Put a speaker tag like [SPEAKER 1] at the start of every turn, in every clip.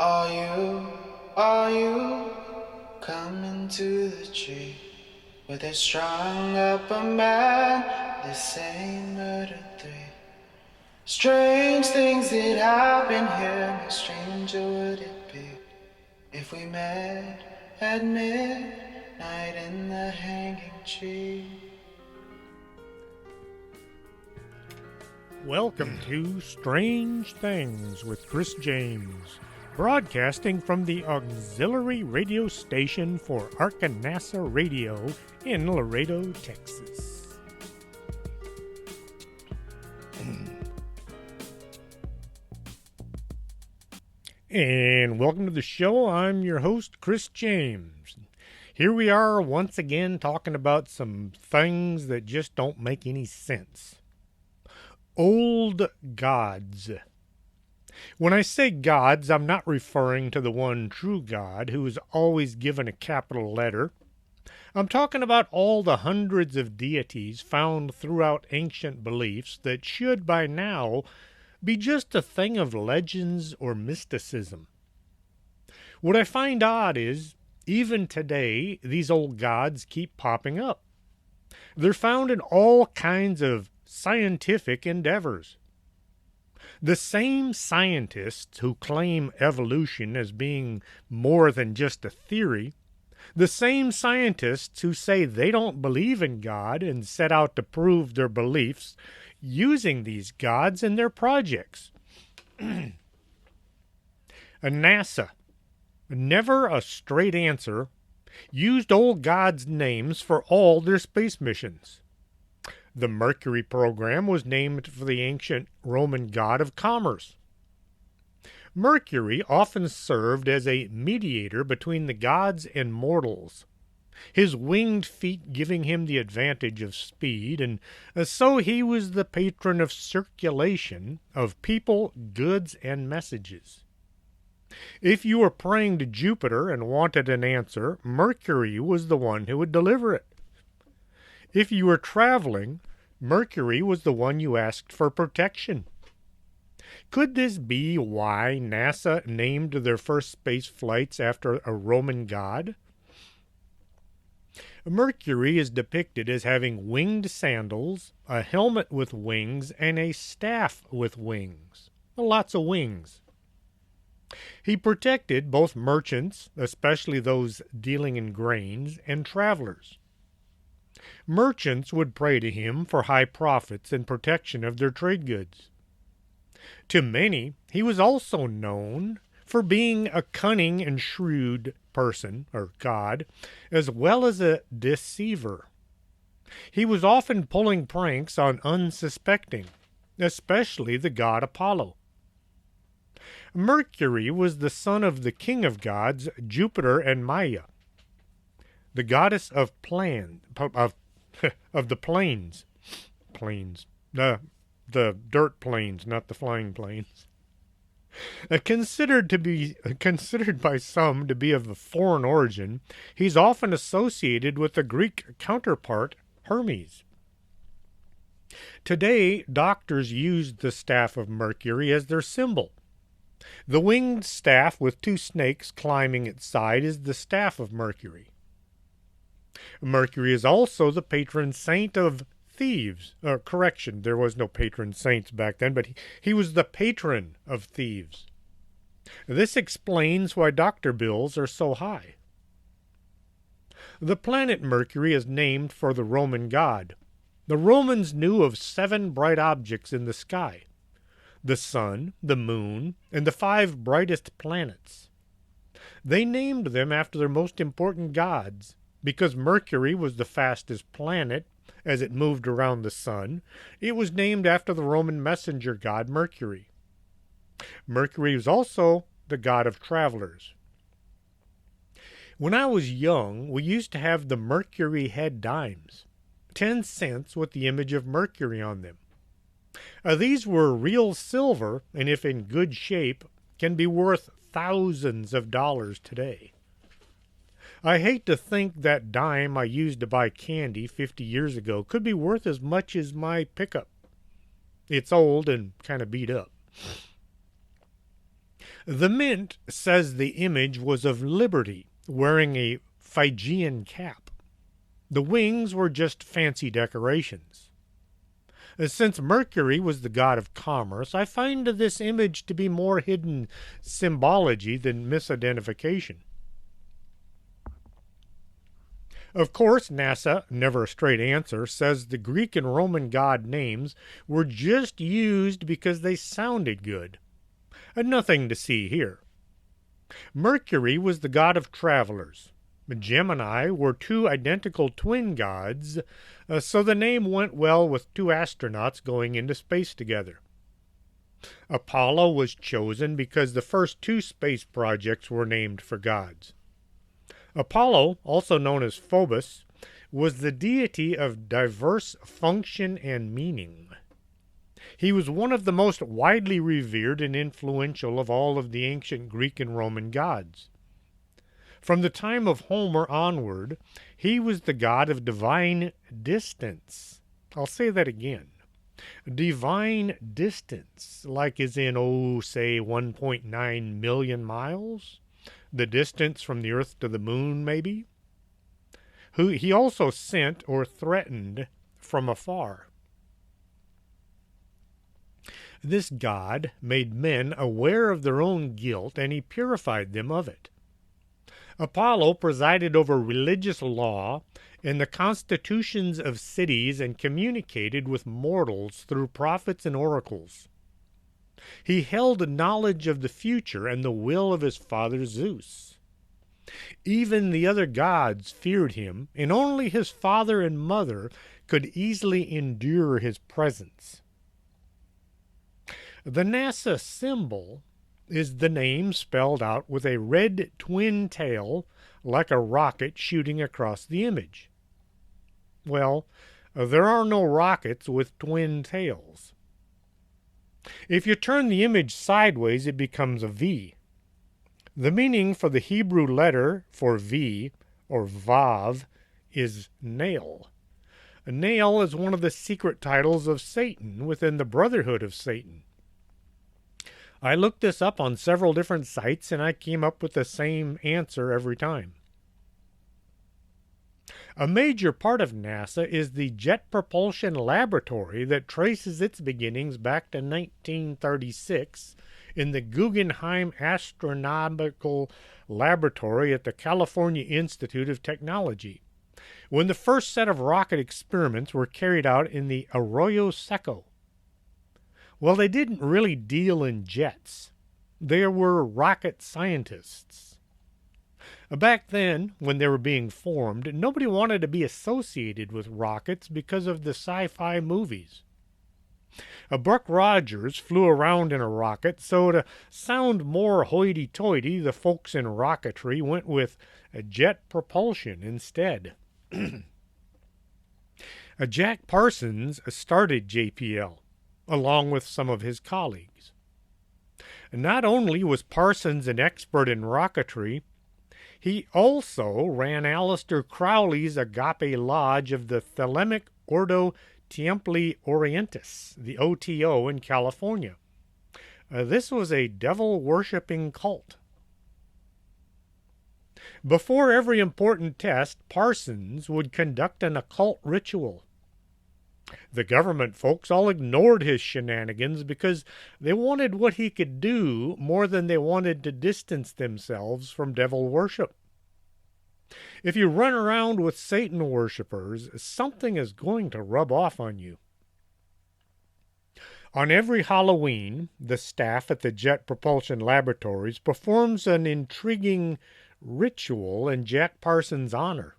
[SPEAKER 1] Are you coming to the tree where they strung up a man? They say murder three. Strange things that happen here. How stranger would it be if we met at midnight in the hanging tree?
[SPEAKER 2] Welcome to Strange Things with Chris James, broadcasting from the auxiliary radio station for Arkanasa Radio in Laredo, Texas. And welcome to the show. I'm your host, Chris James. Here we are once again talking about some things that just don't make any sense. Old gods. When I say gods, I'm not referring to the one true God who is always given a capital letter. I'm talking about all the hundreds of deities found throughout ancient beliefs that should by now be just a thing of legends or mysticism. What I find odd is, even today, these old gods keep popping up. They're found in all kinds of scientific endeavors. The same scientists who claim evolution as being more than just a theory, the same scientists who say they don't believe in God and set out to prove their beliefs using these gods in their projects. NASA, never a straight answer, used old gods' names for all their space missions. The Mercury program was named for the ancient Roman god of commerce. Mercury often served as a mediator between the gods and mortals, his winged feet giving him the advantage of speed, and so he was the patron of circulation of people, goods, and messages. If you were praying to Jupiter and wanted an answer, Mercury was the one who would deliver it. If you were traveling, Mercury was the one you asked for protection. Could this be why NASA named their first space flights after a Roman god? Mercury is depicted as having winged sandals, a helmet with wings, and a staff with wings. Lots of wings. He protected both merchants, especially those dealing in grains, and travelers. Merchants would pray to him for high profits and protection of their trade goods. To many, he was also known for being a cunning and shrewd person, or god, as well as a deceiver. He was often pulling pranks on unsuspecting, especially the god Apollo. Mercury was the son of the king of gods, Jupiter and Maya, the goddess of of the plains, the dirt plains, not the flying planes. Considered by some to be of a foreign origin, he's often associated with the Greek counterpart Hermes. Today, doctors use the staff of Mercury as their symbol. The winged staff with two snakes climbing its side is the staff of Mercury. Mercury is also the patron saint of thieves. Correction, there was no patron saints back then, but he was the patron of thieves. This explains why doctor bills are so high. The planet Mercury is named for the Roman god. The Romans knew of 7 bright objects in the sky: the sun, the moon, and the 5 brightest planets. They named them after their most important gods. Because Mercury was the fastest planet as it moved around the sun, it was named after the Roman messenger god Mercury. Mercury was also the god of travelers. When I was young, we used to have the Mercury head dimes, 10 cents with the image of Mercury on them. These were real silver, and if in good shape, can be worth thousands of dollars today. I hate to think that dime I used to buy candy 50 years ago could be worth as much as my pickup. It's old and kind of beat up. The mint says the image was of Liberty, wearing a Phrygian cap. The wings were just fancy decorations. Since Mercury was the god of commerce, I find this image to be more hidden symbology than misidentification. Of course, NASA, never a straight answer, says the Greek and Roman god names were just used because they sounded good. Nothing to see here. Mercury was the god of travelers. Gemini were two identical twin gods, so the name went well with two astronauts going into space together. Apollo was chosen because the first two space projects were named for gods. Apollo, also known as Phobos, was the deity of diverse function and meaning. He was one of the most widely revered and influential of all of the ancient Greek and Roman gods. From the time of Homer onward, he was the god of divine distance. I'll say that again. Divine distance, like is in, say 1.9 million miles? The distance from the Earth to the Moon, maybe? Who he also sent or threatened from afar. This god made men aware of their own guilt, and he purified them of it. Apollo presided over religious law and the constitutions of cities and communicated with mortals through prophets and oracles. He held knowledge of the future and the will of his father Zeus. Even the other gods feared him, and only his father and mother could easily endure his presence. The NASA symbol is the name spelled out with a red twin tail like a rocket shooting across the image. Well, there are no rockets with twin tails. If you turn the image sideways, it becomes a V. The meaning for the Hebrew letter for V, or Vav, is nail. A nail is one of the secret titles of Satan within the Brotherhood of Satan. I looked this up on several different sites, and I came up with the same answer every time. A major part of NASA is the Jet Propulsion Laboratory that traces its beginnings back to 1936 in the Guggenheim Astronomical Laboratory at the California Institute of Technology, when the first set of rocket experiments were carried out in the Arroyo Seco. Well, they didn't really deal in jets. They were rocket scientists. Back then, when they were being formed, nobody wanted to be associated with rockets because of the sci-fi movies. Buck Rogers flew around in a rocket, so to sound more hoity-toity, the folks in rocketry went with jet propulsion instead. Jack Parsons started JPL, along with some of his colleagues. Not only was Parsons an expert in rocketry, he also ran Aleister Crowley's Agape Lodge of the Thelemic Ordo Templi Orientis, the OTO, in California. This was a devil-worshipping cult. Before every important test, Parsons would conduct an occult ritual. The government folks all ignored his shenanigans because they wanted what he could do more than they wanted to distance themselves from devil worship. If you run around with Satan worshippers, something is going to rub off on you. On every Halloween, the staff at the Jet Propulsion Laboratories performs an intriguing ritual in Jack Parsons' honor.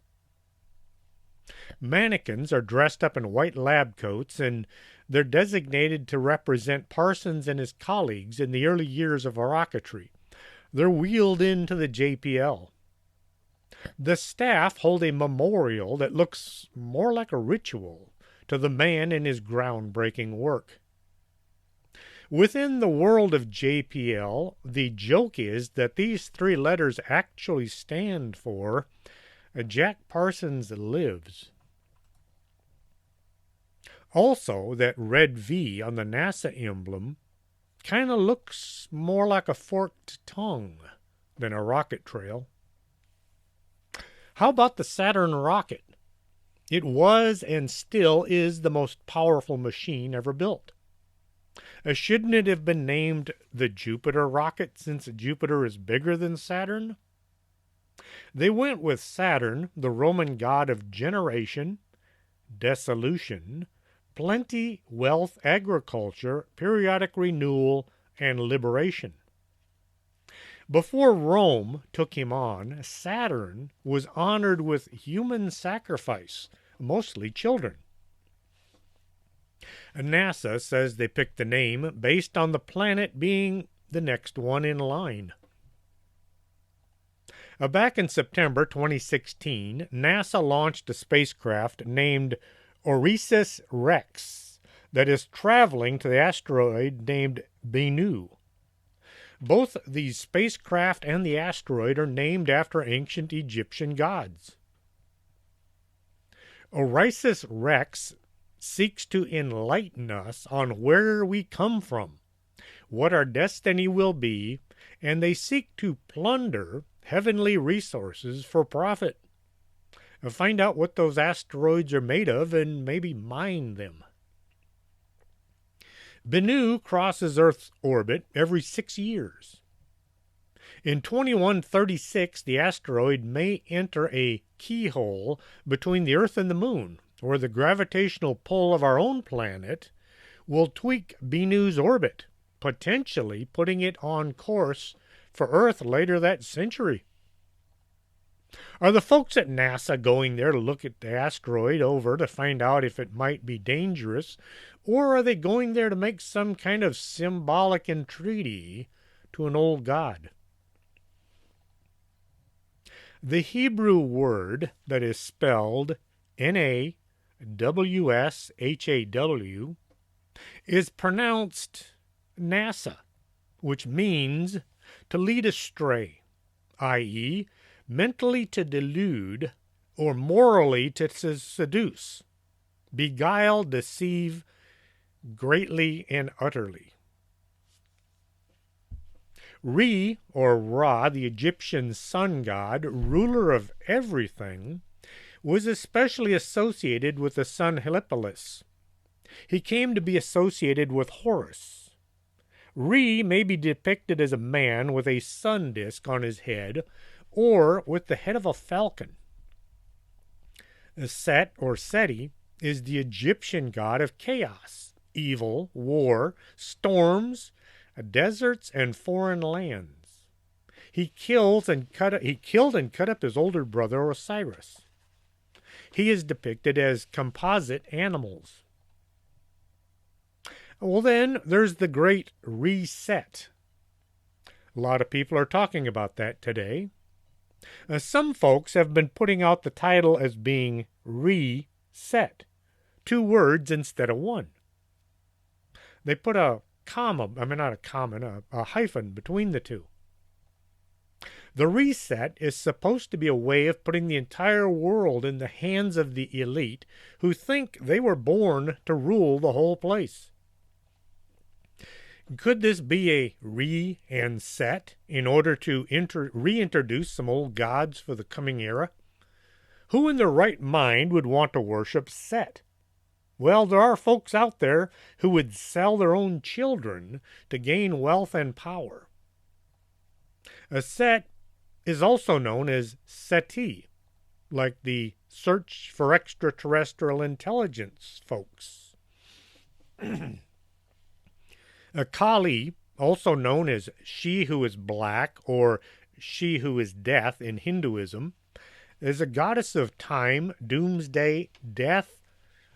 [SPEAKER 2] Mannequins are dressed up in white lab coats, and they're designated to represent Parsons and his colleagues in the early years of rocketry. They're wheeled into the JPL. The staff hold a memorial that looks more like a ritual to the man and his groundbreaking work. Within the world of JPL, the joke is that these three letters actually stand for Jack Parsons Lives. Also, that red V on the NASA emblem kind of looks more like a forked tongue than a rocket trail. How about the Saturn rocket? It was and still is the most powerful machine ever built. Shouldn't it have been named the Jupiter rocket since Jupiter is bigger than Saturn? They went with Saturn, the Roman god of generation, dissolution, plenty, wealth, agriculture, periodic renewal, and liberation. Before Rome took him on, Saturn was honored with human sacrifice, mostly children. NASA says they picked the name based on the planet being the next one in line. Back in September 2016, NASA launched a spacecraft named OSIRIS-REx that is traveling to the asteroid named Bennu. Both the spacecraft and the asteroid are named after ancient Egyptian gods. OSIRIS-REx seeks to enlighten us on where we come from, what our destiny will be, and they seek to plunder heavenly resources for profit. Find out what those asteroids are made of and maybe mine them. Bennu crosses Earth's orbit every 6 years. In 2136, the asteroid may enter a keyhole between the Earth and the Moon, where the gravitational pull of our own planet will tweak Bennu's orbit, potentially putting it on course for Earth later that century. Are the folks at NASA going there to look at the asteroid over to find out if it might be dangerous, or are they going there to make some kind of symbolic entreaty to an old god? The Hebrew word that is spelled Nawshaw is pronounced NASA, which means to lead astray, i.e., mentally to delude or morally to seduce, beguile, deceive greatly and utterly. Re, or Ra, the Egyptian sun god, ruler of everything, was especially associated with the sun Helipolis. He came to be associated with Horus. Re may be depicted as a man with a sun disk on his head or with the head of a falcon. Set, or Seti, is the Egyptian god of chaos, evil, war, storms, deserts, and foreign lands. He killed and cut up his older brother Osiris. He is depicted as composite animals. Well, then, there's the Great Reset. A lot of people are talking about that today. Some folks have been putting out the title as being reset, 2 words instead of 1. They put a hyphen between the 2. The reset is supposed to be a way of putting the entire world in the hands of the elite who think they were born to rule the whole place. Could this be a re and set in order to reintroduce some old gods for the coming era? Who in their right mind would want to worship Set? Well, there are folks out there who would sell their own children to gain wealth and power. A Set is also known as SETI, like the Search for Extraterrestrial Intelligence folks. A Kali, also known as She Who is Black or She Who is Death in Hinduism, is a goddess of time, doomsday, death.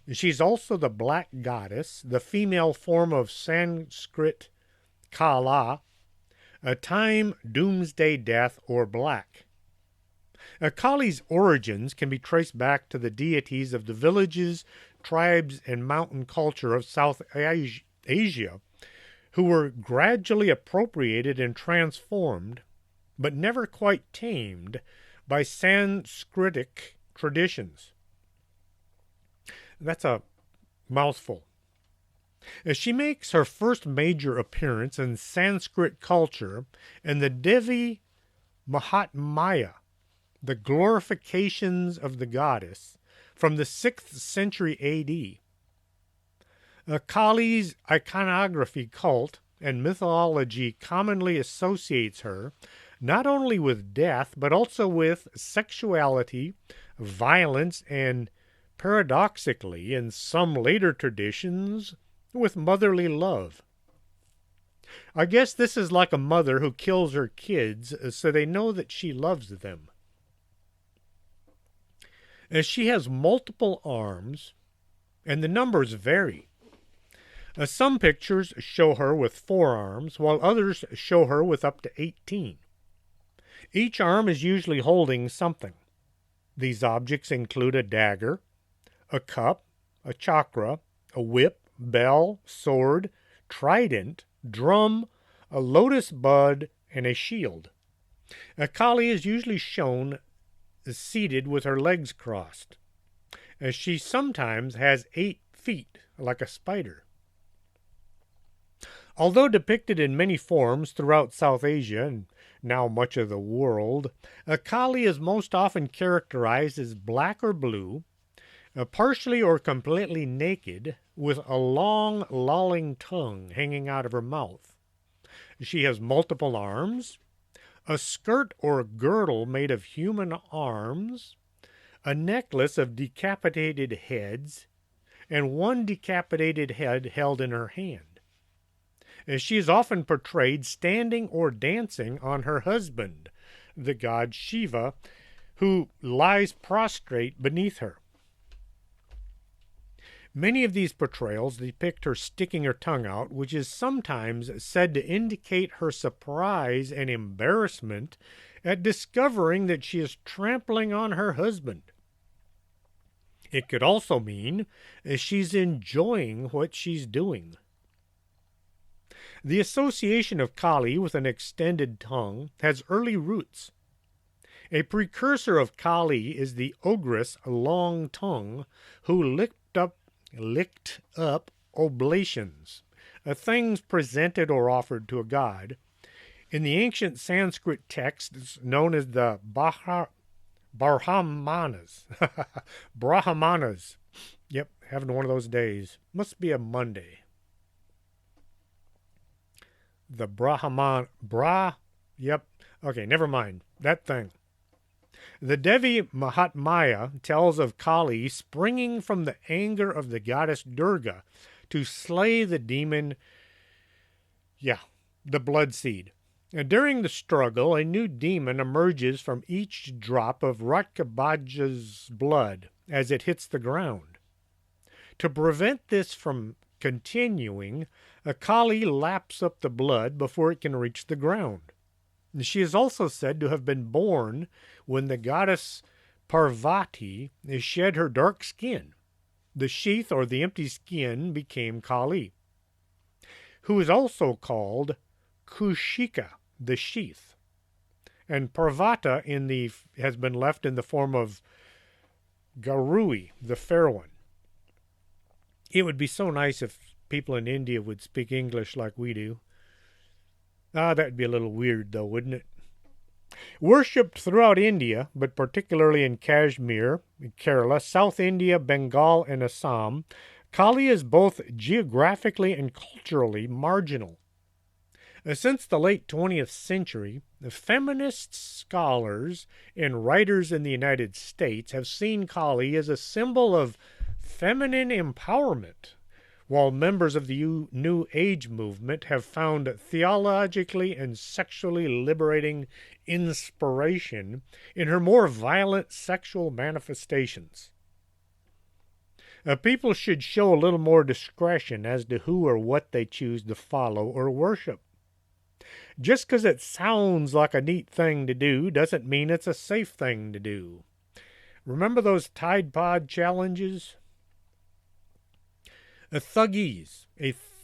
[SPEAKER 2] She's also the black goddess, the female form of Sanskrit Kala, a time, doomsday, death, or black. Kali's origins can be traced back to the deities of the villages, tribes, and mountain culture of South Asia, who were gradually appropriated and transformed, but never quite tamed, by Sanskritic traditions. That's a mouthful. As she makes her first major appearance in Sanskrit culture in the Devi Mahatmya, the glorifications of the goddess, from the 6th century AD. Kali's iconography cult and mythology commonly associates her not only with death, but also with sexuality, violence, and paradoxically, in some later traditions, with motherly love. I guess this is like a mother who kills her kids so they know that she loves them. As she has multiple arms, and the numbers vary. Some pictures show her with 4 arms, while others show her with up to 18. Each arm is usually holding something. These objects include a dagger, a cup, a chakra, a whip, bell, sword, trident, drum, a lotus bud, and a shield. Kali is usually shown seated with her legs crossed. She sometimes has 8 feet, like a spider. Although depicted in many forms throughout South Asia and now much of the world, Kali is most often characterized as black or blue, partially or completely naked, with a long, lolling tongue hanging out of her mouth. She has multiple arms, a skirt or girdle made of human arms, a necklace of decapitated heads, and one decapitated head held in her hand. She is often portrayed standing or dancing on her husband, the god Shiva, who lies prostrate beneath her. Many of these portrayals depict her sticking her tongue out, which is sometimes said to indicate her surprise and embarrassment at discovering that she is trampling on her husband. It could also mean she's enjoying what she's doing. The association of Kali with an extended tongue has early roots. A precursor of Kali is the ogress Long Tongue, who licked up oblations, things presented or offered to a god. In the ancient Sanskrit texts known as the Brahmanas. Brahmanas. Yep, having one of those days. Must be a Monday. The Yep. Okay, never mind. That thing. The Devi Mahatmya tells of Kali springing from the anger of the goddess Durga to slay the demon, the blood seed. During the struggle, a new demon emerges from each drop of Ratkabaja's blood as it hits the ground. To prevent this from continuing, Kali laps up the blood before it can reach the ground. She is also said to have been born when the goddess Parvati shed her dark skin. The sheath or the empty skin became Kali, who is also called Kushika, the sheath. And Parvata has been left in the form of Garui, the fair one. It would be so nice if people in India would speak English like we do. That'd be a little weird, though, wouldn't it? Worshipped throughout India, but particularly in Kashmir, Kerala, South India, Bengal, and Assam, Kali is both geographically and culturally marginal. Since the late 20th century, the feminist scholars and writers in the United States have seen Kali as a symbol of feminine empowerment, while members of the New Age movement have found theologically and sexually liberating inspiration in her more violent sexual manifestations. People should show a little more discretion as to who or what they choose to follow or worship. Just because it sounds like a neat thing to do doesn't mean it's a safe thing to do. Remember those Tide Pod challenges? Thuggis,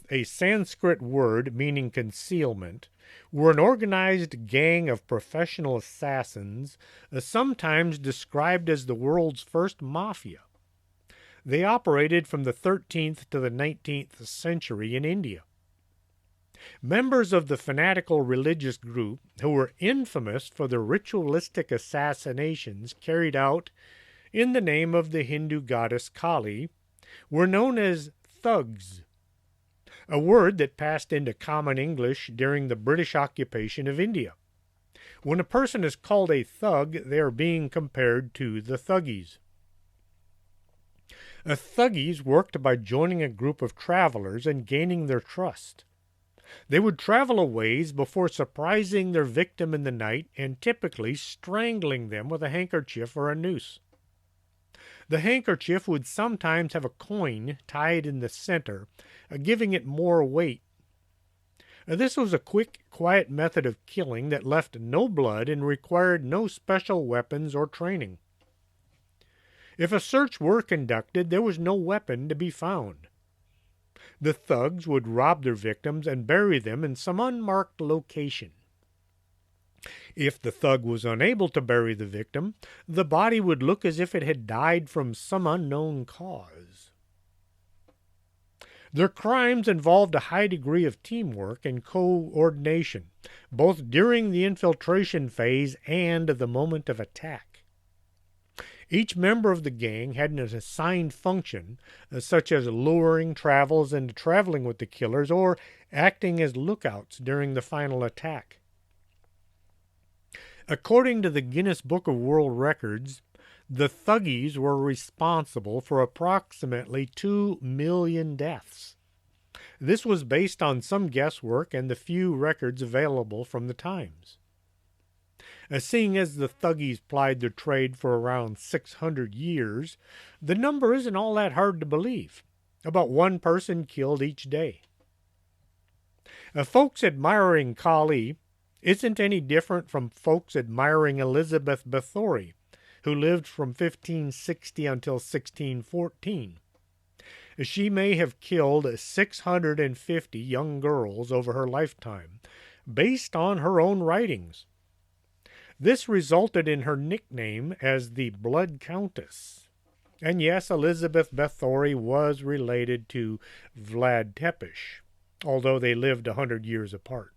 [SPEAKER 2] a Sanskrit word meaning concealment, were an organized gang of professional assassins, sometimes described as the world's first mafia. They operated from the 13th to the 19th century in India. Members of the fanatical religious group, who were infamous for the ritualistic assassinations carried out in the name of the Hindu goddess Kali, were known as thugs, a word that passed into common English during the British occupation of India. When a person is called a thug, they are being compared to the thuggies. Thuggies worked by joining a group of travelers and gaining their trust. They would travel a ways before surprising their victim in the night and typically strangling them with a handkerchief or a noose. The handkerchief would sometimes have a coin tied in the center, giving it more weight. This was a quick, quiet method of killing that left no blood and required no special weapons or training. If a search were conducted, there was no weapon to be found. The thugs would rob their victims and bury them in some unmarked location. If the thug was unable to bury the victim, the body would look as if it had died from some unknown cause. Their crimes involved a high degree of teamwork and coordination, both during the infiltration phase and the moment of attack. Each member of the gang had an assigned function, such as luring travels into traveling with the killers or acting as lookouts during the final attack. According to the Guinness Book of World Records, the thuggies were responsible for approximately 2 million deaths. This was based on some guesswork and the few records available from the times. Seeing as the thuggies plied their trade for around 600 years, the number isn't all that hard to believe. About one person killed each day. Folks admiring Kali isn't any different from folks admiring Elizabeth Bathory, who lived from 1560 until 1614. She may have killed 650 young girls over her lifetime, based on her own writings. This resulted in her nickname as the Blood Countess. And yes, Elizabeth Bathory was related to Vlad Tepes, although they lived 100 years apart.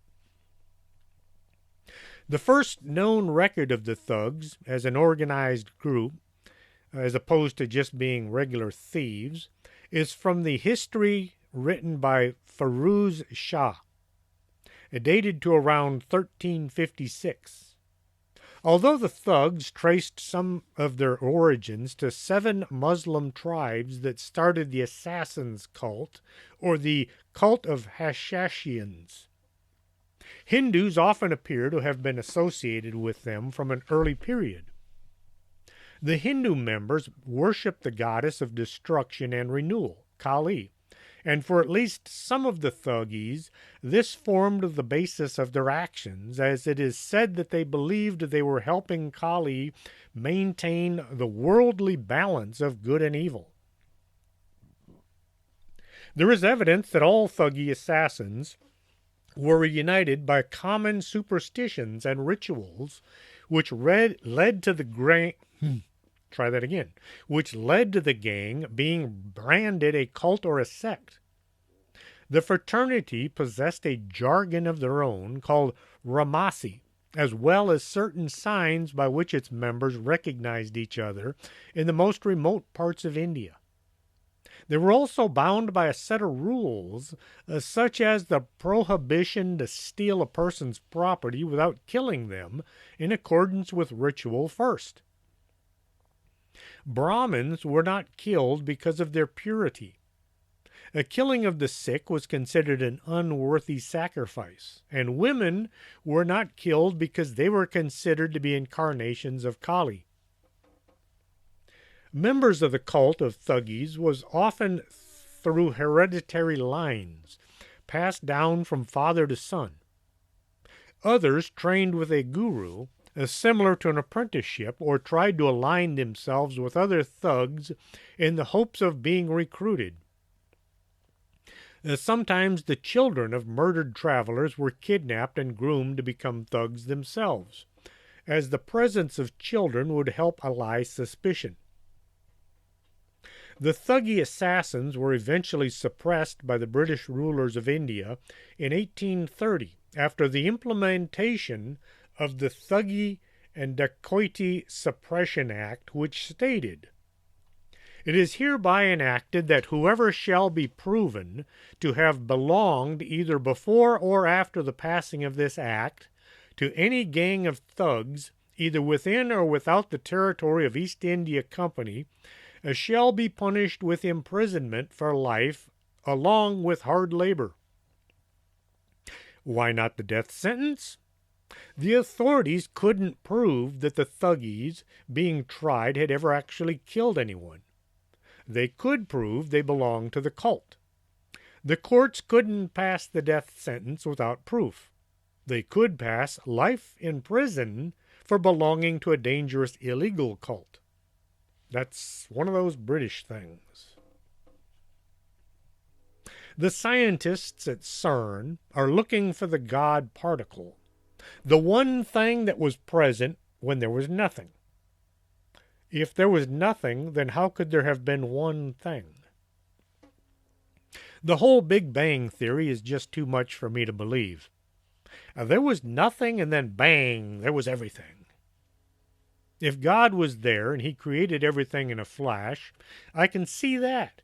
[SPEAKER 2] The first known record of the thugs as an organized group, as opposed to just being regular thieves, is from the history written by Firuz Shah, dated to around 1356. Although the thugs traced some of their origins to 7 Muslim tribes that started the Assassins cult, or the cult of Hashashians, Hindus often appear to have been associated with them from an early period. The Hindu members worshiped the goddess of destruction and renewal, Kali, and for at least some of the thuggies, this formed the basis of their actions, as it is said that they believed they were helping Kali maintain the worldly balance of good and evil. There is evidence that all thuggy assassins were united by common superstitions and rituals, which led to the gang being branded a cult or a sect. The fraternity possessed a jargon of their own called Ramasi, as well as certain signs by which its members recognized each other in the most remote parts of India. They were also bound by a set of rules, such as the prohibition to steal a person's property without killing them in accordance with ritual first. Brahmins were not killed because of their purity. A killing of the sick was considered an unworthy sacrifice, and women were not killed because they were considered to be incarnations of Kali. Members of the cult of thuggies was often through hereditary lines, passed down from father to son. Others trained with a guru, similar to an apprenticeship, or tried to align themselves with other thugs in the hopes of being recruited. Sometimes the children of murdered travelers were kidnapped and groomed to become thugs themselves, as the presence of children would help allay suspicion. The Thuggee assassins were eventually suppressed by the British rulers of India in 1830 after the implementation of the Thuggee and Dacoity Suppression Act, which stated, "It is hereby enacted that whoever shall be proven to have belonged either before or after the passing of this act to any gang of thugs, either within or without the territory of East India Company, shall be punished with imprisonment for life along with hard labor." Why not the death sentence? The authorities couldn't prove that the Thuggees being tried had ever actually killed anyone. They could prove they belonged to the cult. The courts couldn't pass the death sentence without proof. They could pass life in prison for belonging to a dangerous illegal cult. That's one of those British things. The scientists at CERN are looking for the God particle, the one thing that was present when there was nothing. If there was nothing, then how could there have been one thing? The whole Big Bang theory is just too much for me to believe. There was nothing, and then bang, there was everything. If God was there and he created everything in a flash, I can see that.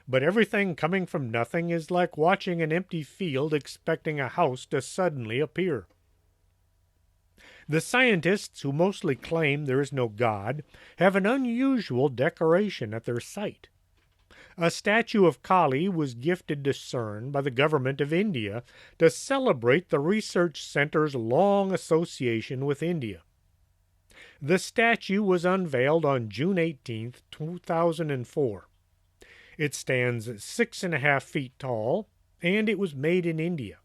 [SPEAKER 2] But everything coming from nothing is like watching an empty field expecting a house to suddenly appear. The scientists who mostly claim there is no God have an unusual decoration at their site. A statue of Kali was gifted to CERN by the government of India to celebrate the research center's long association with India. The statue was unveiled on June 18, 2004. It stands 6.5 feet tall, and it was made in India.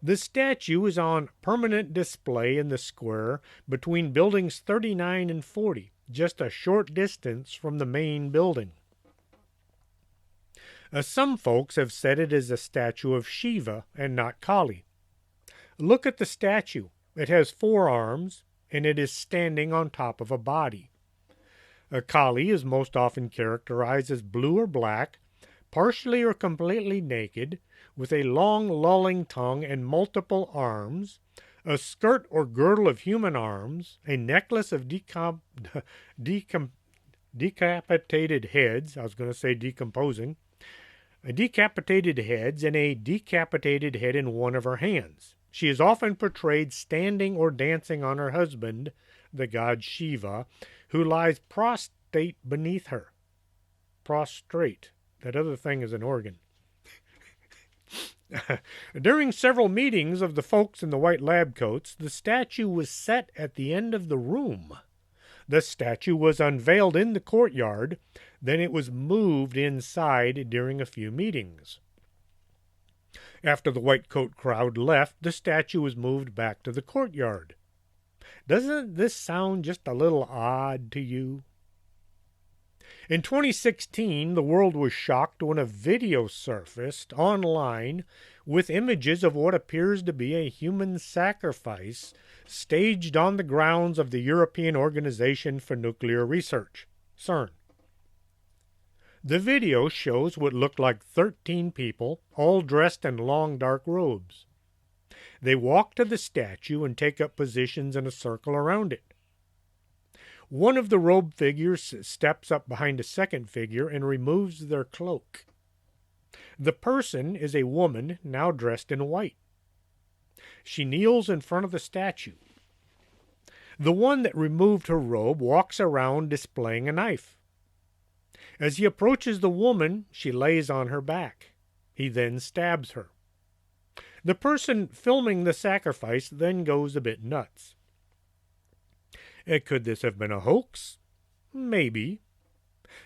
[SPEAKER 2] The statue is on permanent display in the square between buildings 39 and 40, just a short distance from the main building. Some folks have said it is a statue of Shiva and not Kali. Look at the statue. It has 4 arms, and it is standing on top of a body. Kali is most often characterized as blue or black, partially or completely naked, with a long lolling tongue and multiple arms, a skirt or girdle of human arms, a necklace of decapitated heads, I was going to say decomposing, decapitated heads, and a decapitated head in one of her hands. She is often portrayed standing or dancing on her husband, the god Shiva, who lies prostrate beneath her. Prostrate. That other thing is an organ. During several meetings of the folks in the white lab coats, the statue was set at the end of the room. The statue was unveiled in the courtyard, then it was moved inside during a few meetings. After the white coat crowd left, the statue was moved back to the courtyard. Doesn't this sound just a little odd to you? In 2016, the world was shocked when a video surfaced online with images of what appears to be a human sacrifice staged on the grounds of the European Organization for Nuclear Research, CERN. The video shows what looked like 13 people, all dressed in long dark robes. They walk to the statue and take up positions in a circle around it. One of the robed figures steps up behind a second figure and removes their cloak. The person is a woman now dressed in white. She kneels in front of the statue. The one that removed her robe walks around displaying a knife. As he approaches the woman, she lays on her back. He then stabs her. The person filming the sacrifice then goes a bit nuts. Could this have been a hoax? Maybe.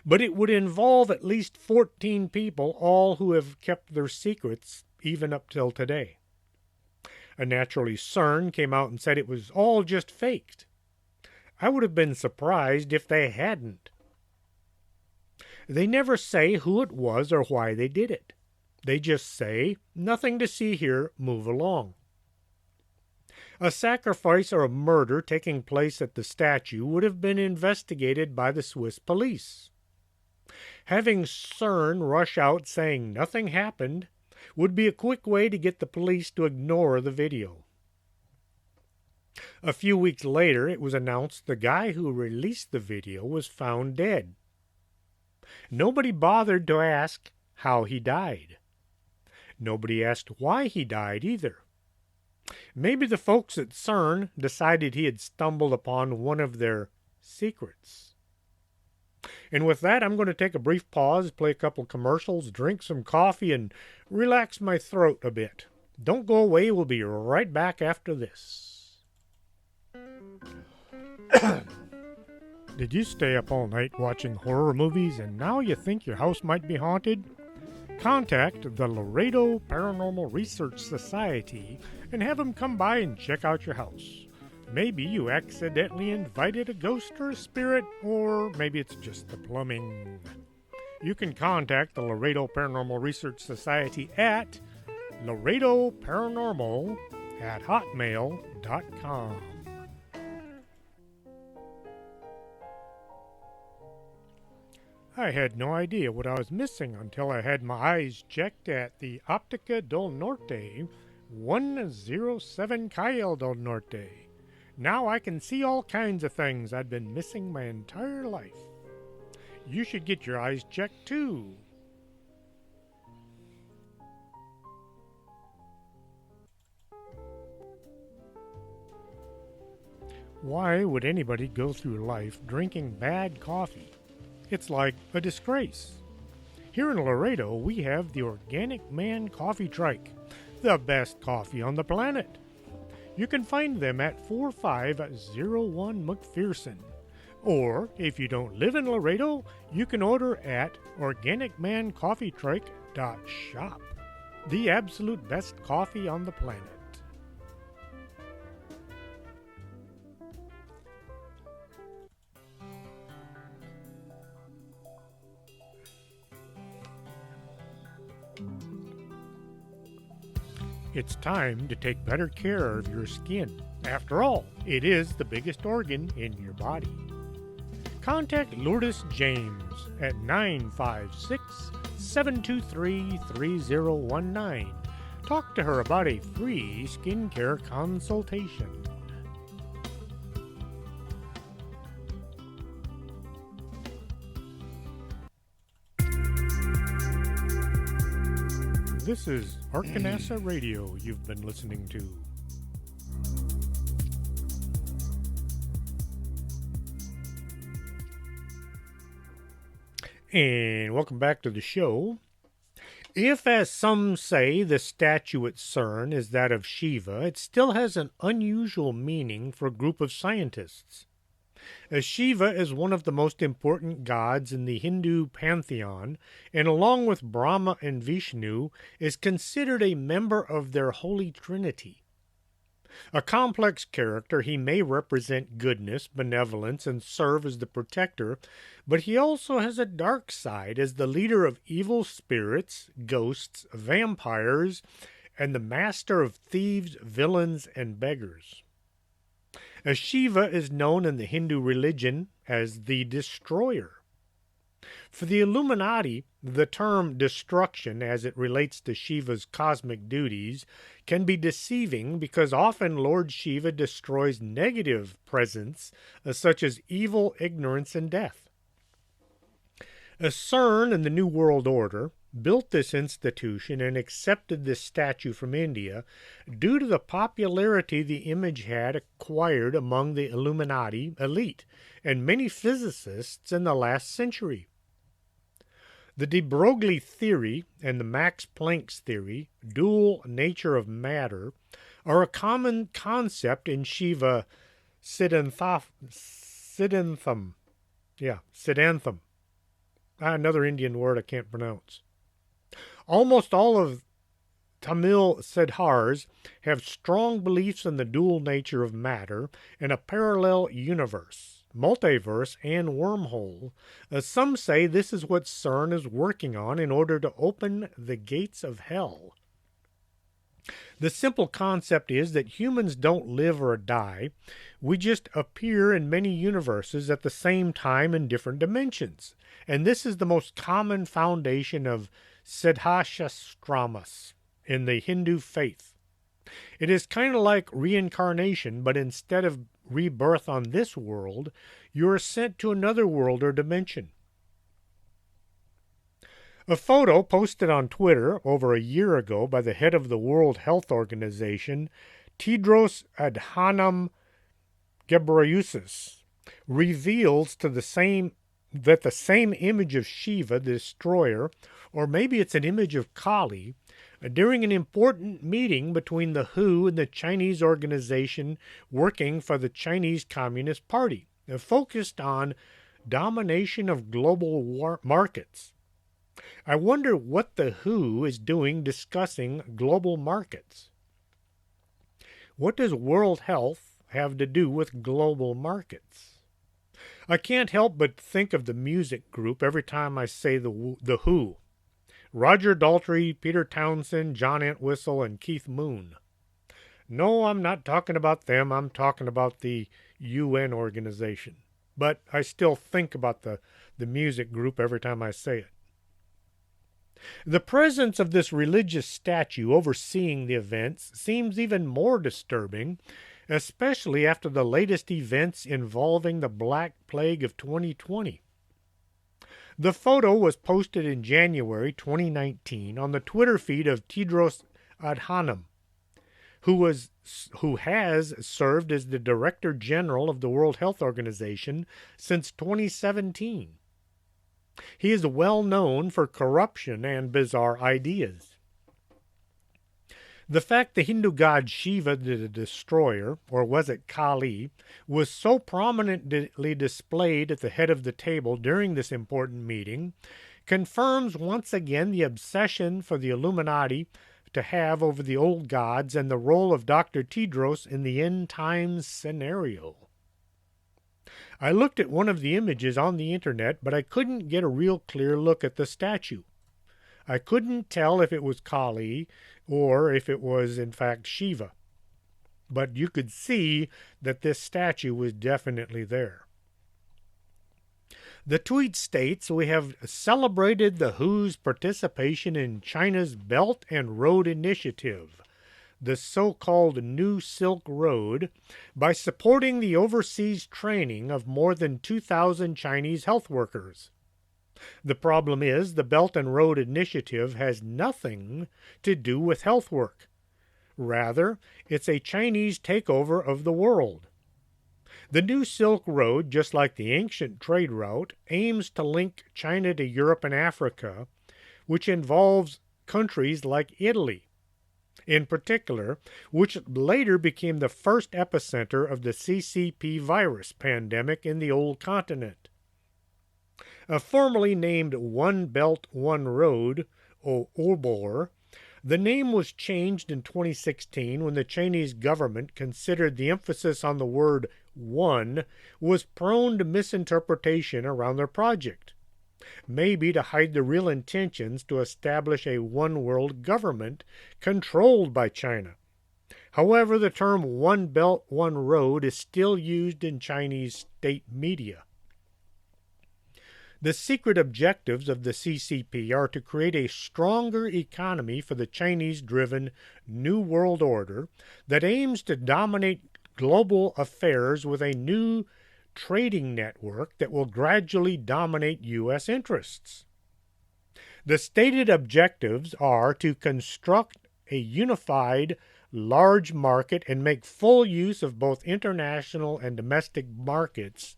[SPEAKER 2] But it would involve at least 14 people, all who have kept their secrets even up till today. Naturally, CERN came out and said it was all just faked. I would have been surprised if they hadn't. They never say who it was or why they did it. They just say, "Nothing to see here, move along." A sacrifice or a murder taking place at the statue would have been investigated by the Swiss police. Having CERN rush out saying nothing happened would be a quick way to get the police to ignore the video. A few weeks later, it was announced the guy who released the video was found dead. Nobody bothered to ask how he died. Nobody asked why he died either. Maybe the folks at CERN decided he had stumbled upon one of their secrets. And with that, I'm going to take a brief pause, play a couple commercials, drink some coffee, and relax my throat a bit. Don't go away. We'll be right back after this. Did you stay up all night watching horror movies and now you think your house might be haunted? Contact the Laredo Paranormal Research Society and have them come by and check out your house. Maybe you accidentally invited a ghost or a spirit, or maybe it's just the plumbing. You can contact the Laredo Paranormal Research Society at laredoparanormal@hotmail.com. I had no idea what I was missing until I had my eyes checked at the Optica del Norte 107 Calle del Norte. Now I can see all kinds of things I'd been missing my entire life. You should get your eyes checked too. Why would anybody go through life drinking bad coffee? It's like a disgrace. Here in Laredo, we have the Organic Man Coffee Trike, the best coffee on the planet. You can find them at 4501 McPherson. Or, if you don't live in Laredo, you can order at organicmancoffeetrike.shop. The absolute best coffee on the planet. It's time to take better care of your skin. After all, it is the biggest organ in your body. Contact Lourdes James at 956-723-3019. Talk to her about a free skincare consultation. This is Arkanasa Radio you've been listening to. And welcome back to the show. If, as some say, the statue at CERN is that of Shiva, it still has an unusual meaning for a group of scientists. As Shiva is one of the most important gods in the Hindu pantheon, and along with Brahma and Vishnu, is considered a member of their holy trinity. A complex character, he may represent goodness, benevolence, and serve as the protector, but he also has a dark side as the leader of evil spirits, ghosts, vampires, and the master of thieves, villains, and beggars. As Shiva is known in the Hindu religion as the Destroyer. For the Illuminati, the term destruction, as it relates to Shiva's cosmic duties, can be deceiving because often Lord Shiva destroys negative presence, such as evil, ignorance, and death. CERN and the New World Order built this institution and accepted this statue from India due to the popularity the image had acquired among the Illuminati elite and many physicists in the last century. The de Broglie theory and the Max Planck's theory, dual nature of matter, are a common concept in Shiva Siddhantham. Another Indian word I can't pronounce. Almost all of Tamil Siddhars have strong beliefs in the dual nature of matter and a parallel universe, multiverse, and wormhole. Some say this is what CERN is working on in order to open the gates of hell. The simple concept is that humans don't live or die. We just appear in many universes at the same time in different dimensions. And this is the most common foundation of Siddhashastramas in the Hindu faith. It is kind of like reincarnation, but instead of rebirth on this world, you are sent to another world or dimension. A photo posted on Twitter over a year ago by the head of the World Health Organization, Tedros Adhanom Ghebreyesus, reveals that the same image of Shiva, the destroyer, or maybe it's an image of Kali, during an important meeting between the WHO and the Chinese organization working for the Chinese Communist Party, focused on domination of global markets. I wonder what the WHO is doing discussing global markets. What does World Health have to do with global markets? I can't help but think of the music group every time I say the Who. Roger Daltrey, Peter Townsend, John Entwistle, and Keith Moon. No, I'm not talking about them. I'm talking about the UN organization. But I still think about the music group every time I say it. The presence of this religious statue overseeing the events seems even more disturbing, especially after the latest events involving the Black Plague of 2020. The photo was posted in January 2019 on the Twitter feed of Tedros Adhanom, who has served as the Director General of the World Health Organization since 2017. He is well known for corruption and bizarre ideas. The fact the Hindu god Shiva, the destroyer, or was it Kali, was so prominently displayed at the head of the table during this important meeting confirms once again the obsession for the Illuminati to have over the old gods and the role of Dr. Tedros in the end times scenario. I looked at one of the images on the internet, but I couldn't get a real clear look at the statue. I couldn't tell if it was Kali or if it was, in fact, Shiva. But you could see that this statue was definitely there. The tweet states, "We have celebrated the WHO's participation in China's Belt and Road Initiative, the so-called New Silk Road, by supporting the overseas training of more than 2,000 Chinese health workers. The problem is the Belt and Road Initiative has nothing to do with health work. Rather, it's a Chinese takeover of the world. The New Silk Road, just like the ancient trade route, aims to link China to Europe and Africa, which involves countries like Italy, in particular, which later became the first epicenter of the CCP virus pandemic in the old continent. Formerly named One Belt, One Road, or OBOR, the name was changed in 2016 when the Chinese government considered the emphasis on the word one was prone to misinterpretation around their project, maybe to hide the real intentions to establish a one-world government controlled by China. However, the term One Belt, One Road is still used in Chinese state media. The secret objectives of the CCP are to create a stronger economy for the Chinese-driven New World Order that aims to dominate global affairs with a new trading network that will gradually dominate U.S. interests. The stated objectives are to construct a unified, large market and make full use of both international and domestic markets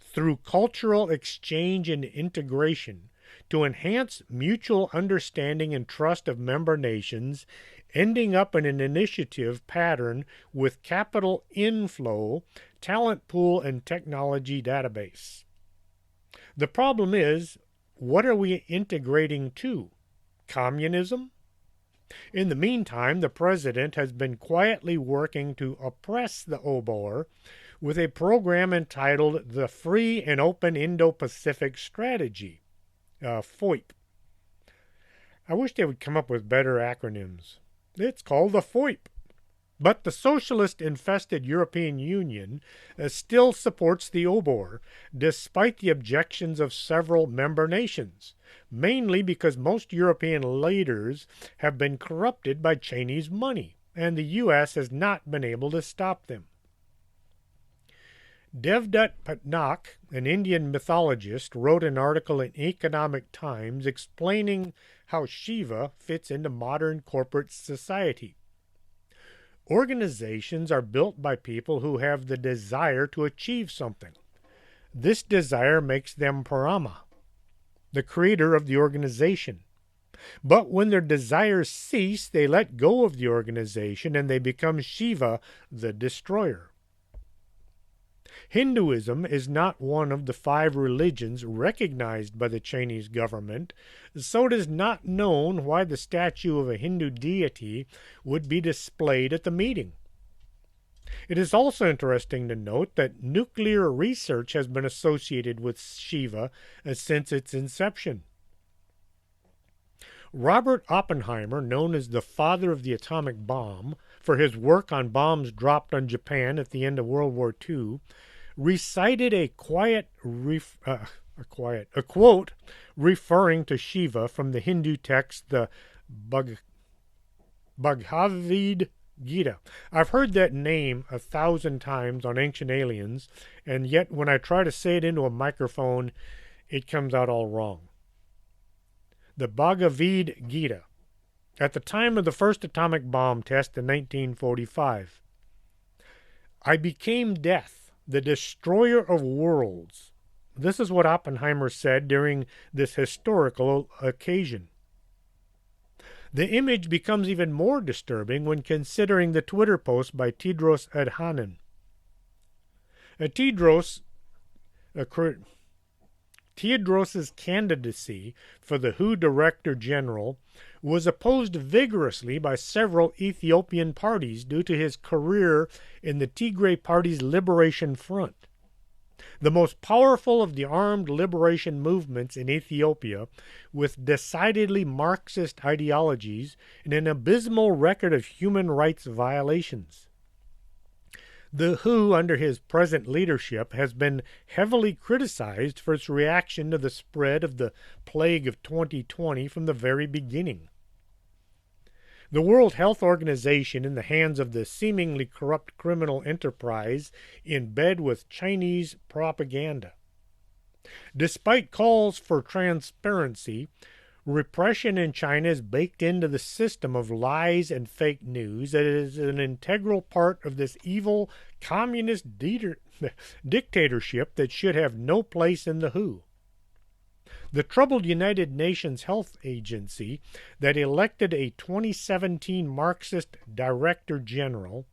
[SPEAKER 2] through cultural exchange and integration to enhance mutual understanding and trust of member nations, ending up in an initiative pattern with capital inflow, talent pool, and technology database. The problem is, what are we integrating to? Communism? In the meantime, the president has been quietly working to oppress the OBOR with a program entitled the Free and Open Indo-Pacific Strategy, FOIP. I wish they would come up with better acronyms. It's called the FOIP. But the socialist-infested European Union still supports the obor, despite the objections of several member nations, mainly because most European leaders have been corrupted by Chinese money, and the U.S. has not been able to stop them. Devdutt Patnaik, an Indian mythologist, wrote an article in Economic Times explaining how Shiva fits into modern corporate society. Organizations are built by people who have the desire to achieve something. This desire makes them Parama, the creator of the organization. But when their desires cease, they let go of the organization and they become Shiva, the destroyer. Hinduism is not one of the 5 religions recognized by the Chinese government, so it is not known why the statue of a Hindu deity would be displayed at the meeting. It is also interesting to note that nuclear research has been associated with Shiva since its inception. Robert Oppenheimer, known as the father of the atomic bomb for his work on bombs dropped on Japan at the end of World War II, recited a quote referring to Shiva from the Hindu text, the Bhagavad Gita. I've heard that name 1,000 times on Ancient Aliens, and yet when I try to say it into a microphone, it comes out all wrong. The Bhagavad Gita. At the time of the first atomic bomb test in 1945, I became death, the destroyer of worlds. This is what Oppenheimer said during this historical occasion. The image becomes even more disturbing when considering the Twitter post by Tedros Adhanom. Tedros's candidacy for the WHO Director General was opposed vigorously by several Ethiopian parties due to his career in the Tigray Party's Liberation Front, the most powerful of the armed liberation movements in Ethiopia, with decidedly Marxist ideologies and an abysmal record of human rights violations. The WHO, under his present leadership, has been heavily criticized for its reaction to the spread of the plague of 2020 from the very beginning. The World Health Organization, in the hands of the seemingly corrupt criminal enterprise, in bed with Chinese propaganda. Despite calls for transparency, repression in China is baked into the system of lies and fake news that is an integral part of this evil communist dictatorship that should have no place in the WHO. The troubled United Nations Health Agency that elected a 2017 Marxist Director General,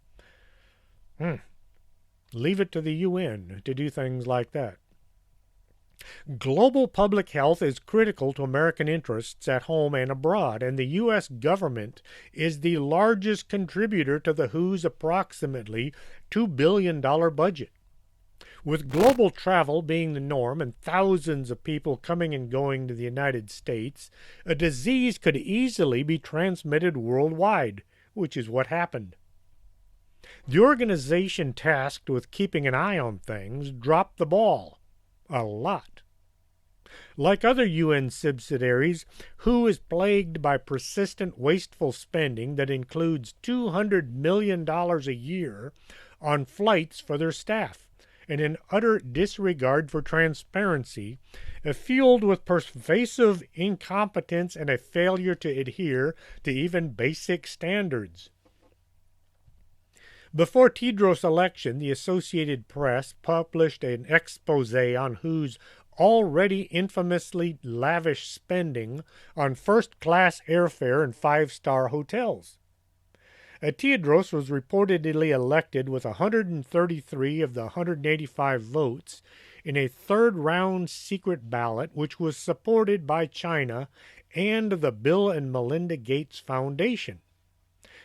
[SPEAKER 2] leave it to the UN to do things like that. Global public health is critical to American interests at home and abroad, and the U.S. government is the largest contributor to the WHO's approximately $2 billion budget. With global travel being the norm and thousands of people coming and going to the United States, a disease could easily be transmitted worldwide, which is what happened. The organization tasked with keeping an eye on things dropped the ball. A lot. Like other UN subsidiaries, WHO is plagued by persistent wasteful spending that includes $200 million a year on flights for their staff, and an utter disregard for transparency, fueled with pervasive incompetence and a failure to adhere to even basic standards. Before Tedros' election, the Associated Press published an expose on WHO's already infamously lavish spending on first-class airfare and five-star hotels. Tedros was reportedly elected with 133 of the 185 votes in a third-round secret ballot which was supported by China and the Bill and Melinda Gates Foundation.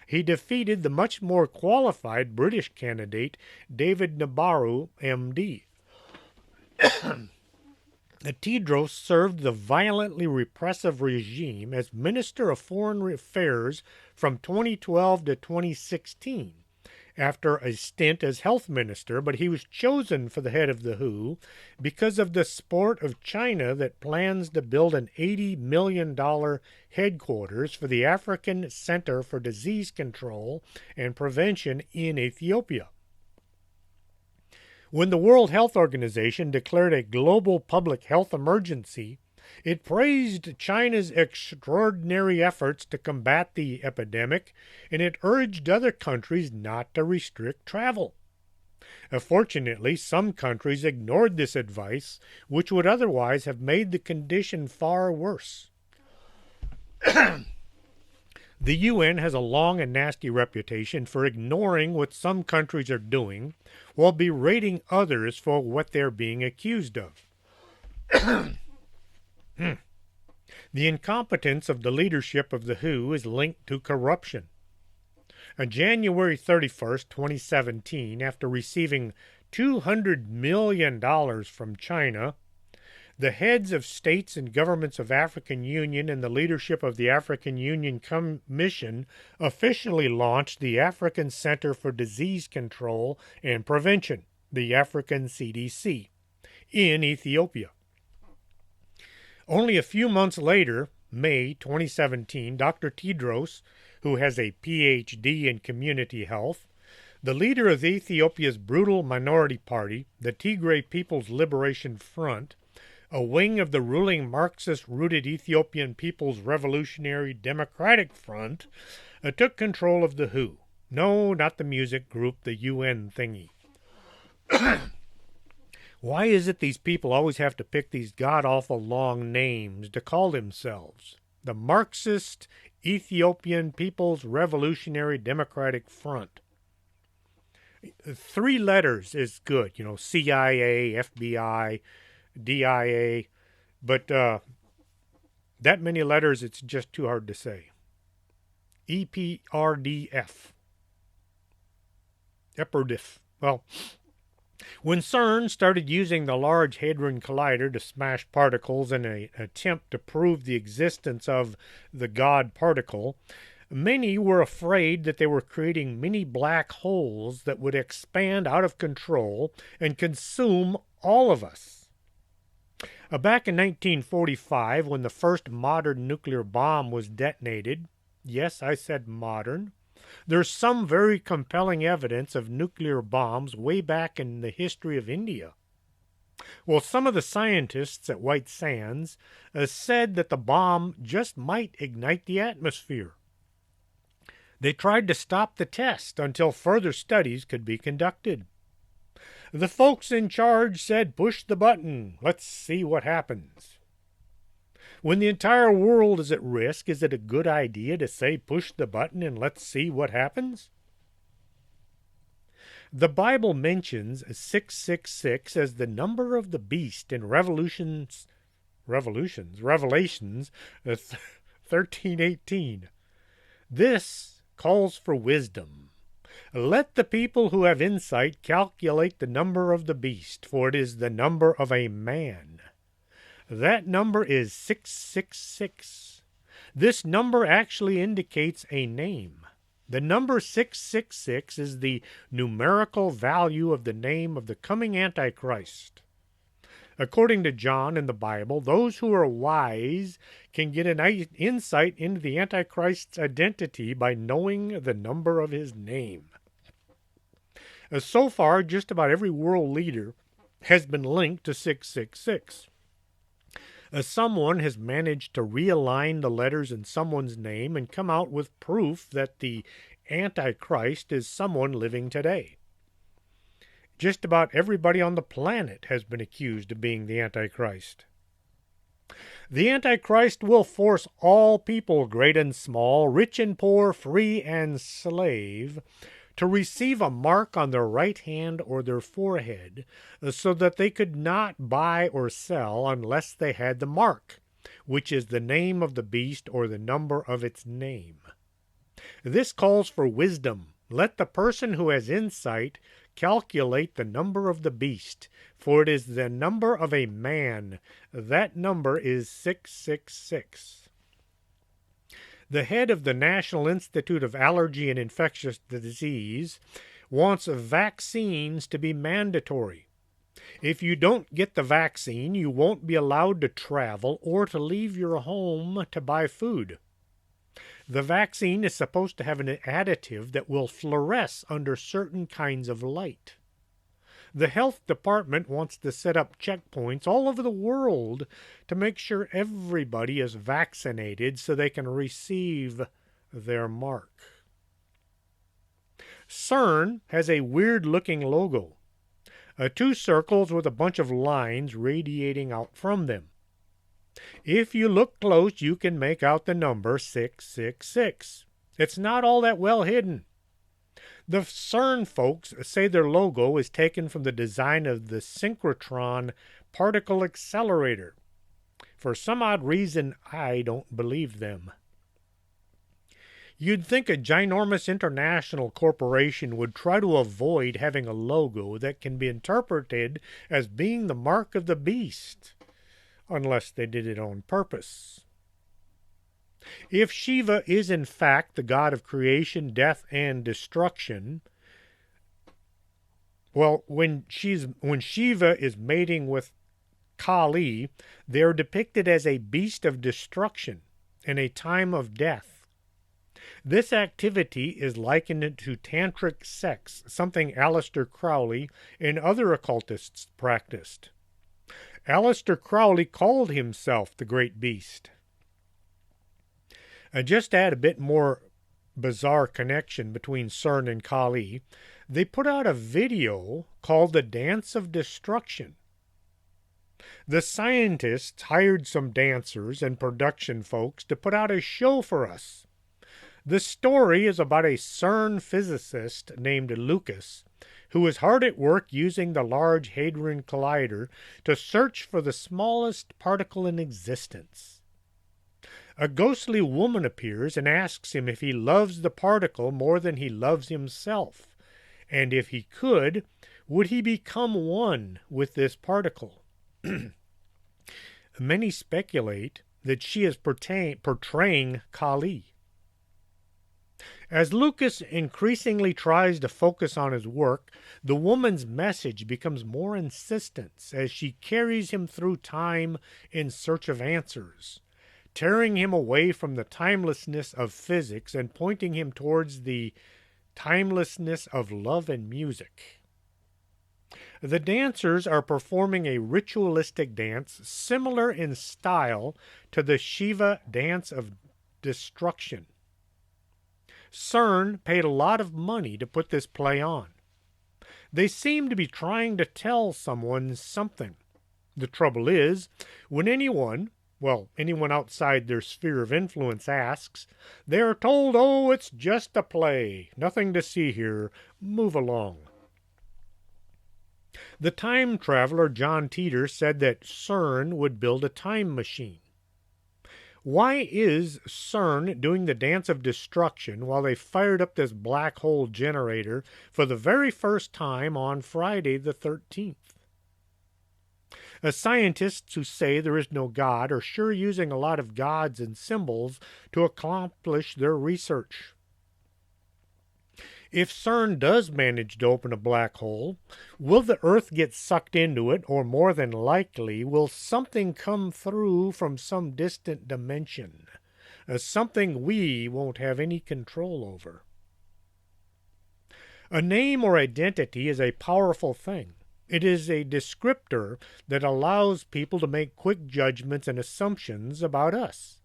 [SPEAKER 2] He defeated the much more qualified British candidate David Nabarro, MD. Tedros served the violently repressive regime as Minister of Foreign Affairs from 2012 to 2016 after a stint as health minister, but he was chosen for the head of the WHO because of the support of China that plans to build an $80 million headquarters for the African Center for Disease Control and Prevention in Ethiopia. When the World Health Organization declared a global public health emergency, it praised China's extraordinary efforts to combat the epidemic, and it urged other countries not to restrict travel. Fortunately, some countries ignored this advice, which would otherwise have made the condition far worse. The UN has a long and nasty reputation for ignoring what some countries are doing while berating others for what they're being accused of. The incompetence of the leadership of the WHO is linked to corruption. On January 31st, 2017, after receiving $200 million from China, the heads of states and governments of African Union and the leadership of the African Union Commission officially launched the African Center for Disease Control and Prevention, the African CDC, in Ethiopia. Only a few months later, May 2017, Dr. Tedros, who has a PhD in community health, the leader of Ethiopia's brutal minority party, the Tigray People's Liberation Front, a wing of the ruling Marxist-rooted Ethiopian People's Revolutionary Democratic Front, took control of the WHO. No, not the music group, the UN thingy. Why is it these people always have to pick these god-awful long names to call themselves? The Marxist Ethiopian People's Revolutionary Democratic Front. 3 letters is good, CIA, FBI, DIA, but that many letters, it's just too hard to say. EPRDF. EPRDF. Well, when CERN started using the Large Hadron Collider to smash particles in an attempt to prove the existence of the God particle, many were afraid that they were creating mini black holes that would expand out of control and consume all of us. Back in 1945, when the first modern nuclear bomb was detonated, yes, I said modern, there's some very compelling evidence of nuclear bombs way back in the history of India. Well, some of the scientists at White Sands said that the bomb just might ignite the atmosphere. They tried to stop the test until further studies could be conducted. The folks in charge said, push the button, let's see what happens. When the entire world is at risk, is it a good idea to say push the button and let's see what happens? The Bible mentions 666 as the number of the beast in Revelations 13:18. This calls for wisdom. Let the people who have insight calculate the number of the beast, for it is the number of a man. That number is 666. This number actually indicates a name. The number 666 is the numerical value of the name of the coming Antichrist. According to John in the Bible, those who are wise can get an insight into the Antichrist's identity by knowing the number of his name. So far, just about every world leader has been linked to 666. Someone has managed to realign the letters in someone's name and come out with proof that the Antichrist is someone living today. Just about everybody on the planet has been accused of being the Antichrist. The Antichrist will force all people, great and small, rich and poor, free and slave, to receive a mark on their right hand or their forehead, so that they could not buy or sell unless they had the mark, which is the name of the beast or the number of its name. This calls for wisdom. Let the person who has insight calculate the number of the beast, for it is the number of a man. That number is 666. The head of the National Institute of Allergy and Infectious Disease wants vaccines to be mandatory. If you don't get the vaccine, you won't be allowed to travel or to leave your home to buy food. The vaccine is supposed to have an additive that will fluoresce under certain kinds of light. The health department wants to set up checkpoints all over the world to make sure everybody is vaccinated so they can receive their mark. CERN has a weird-looking logo. Two circles with a bunch of lines radiating out from them. If you look close, you can make out the number 666. It's not all that well hidden. The CERN folks say their logo is taken from the design of the synchrotron particle accelerator. For some odd reason, I don't believe them. You'd think a ginormous international corporation would try to avoid having a logo that can be interpreted as being the mark of the beast, unless they did it on purpose. If Shiva is in fact the god of creation, death, and destruction, well, when Shiva is mating with Kali, they are depicted as a beast of destruction and a time of death. This activity is likened to tantric sex, something Aleister Crowley and other occultists practiced. Aleister Crowley called himself the Great Beast. Just to add a bit more bizarre connection between CERN and Kali, they put out a video called The Dance of Destruction. The scientists hired some dancers and production folks to put out a show for us. The story is about a CERN physicist named Lucas, who is hard at work using the Large Hadron Collider to search for the smallest particle in existence. A ghostly woman appears and asks him if he loves the particle more than he loves himself, and if he could, would he become one with this particle? Many speculate that she is portraying Kali. As Lucas increasingly tries to focus on his work, the woman's message becomes more insistent as she carries him through time in search of answers, tearing him away from the timelessness of physics and pointing him towards the timelessness of love and music. The dancers are performing a ritualistic dance similar in style to the Shiva dance of destruction. CERN paid a lot of money to put this play on. They seem to be trying to tell someone something. The trouble is, when anyone outside their sphere of influence asks, they are told, "Oh, it's just a play. Nothing to see here. Move along." The time traveler John Teeter said that CERN would build a time machine. Why is CERN doing the dance of destruction while they fired up this black hole generator for the very first time on Friday the 13th? Scientists who say there is no God are sure using a lot of gods and symbols to accomplish their research. If CERN does manage to open a black hole, will the Earth get sucked into it, or more than likely, will something come through from some distant dimension, something we won't have any control over? A name or identity is a powerful thing. It is a descriptor that allows people to make quick judgments and assumptions about us.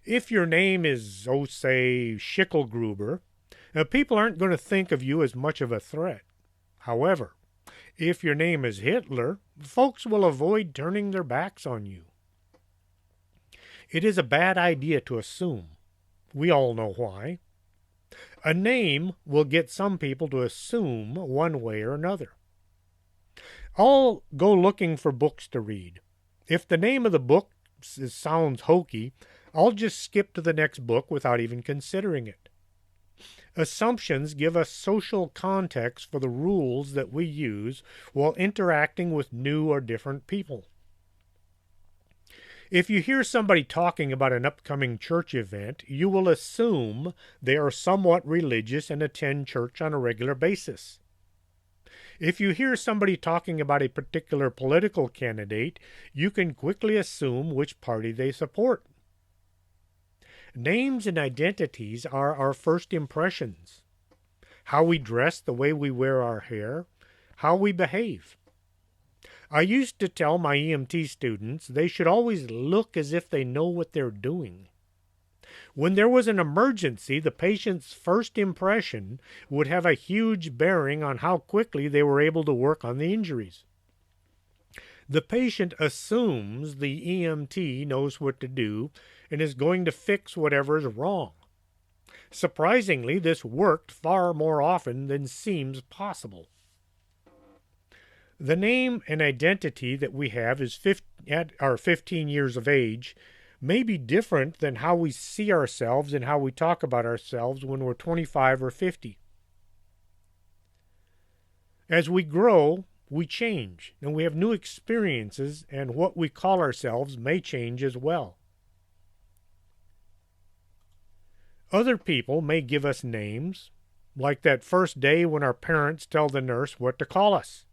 [SPEAKER 2] If your name is, say, Schickelgruber, people aren't going to think of you as much of a threat. However, if your name is Hitler, folks will avoid turning their backs on you. It is a bad idea to assume. We all know why. A name will get some people to assume one way or another. I'll go looking for books to read. If the name of the book sounds hokey, I'll just skip to the next book without even considering it. Assumptions give us social context for the rules that we use while interacting with new or different people. If you hear somebody talking about an upcoming church event, you will assume they are somewhat religious and attend church on a regular basis. If you hear somebody talking about a particular political candidate, you can quickly assume which party they support. Names and identities are our first impressions. How we dress, the way we wear our hair, how we behave. I used to tell my EMT students they should always look as if they know what they're doing. When there was an emergency, the patient's first impression would have a huge bearing on how quickly they were able to work on the injuries. The patient assumes the EMT knows what to do and is going to fix whatever is wrong. Surprisingly, this worked far more often than seems possible. The name and identity that we have at our 15 years of age may be different than how we see ourselves and how we talk about ourselves when we're 25 or 50. As we grow, we change, and we have new experiences, and what we call ourselves may change as well. Other people may give us names, like that first day when our parents tell the nurse what to call us.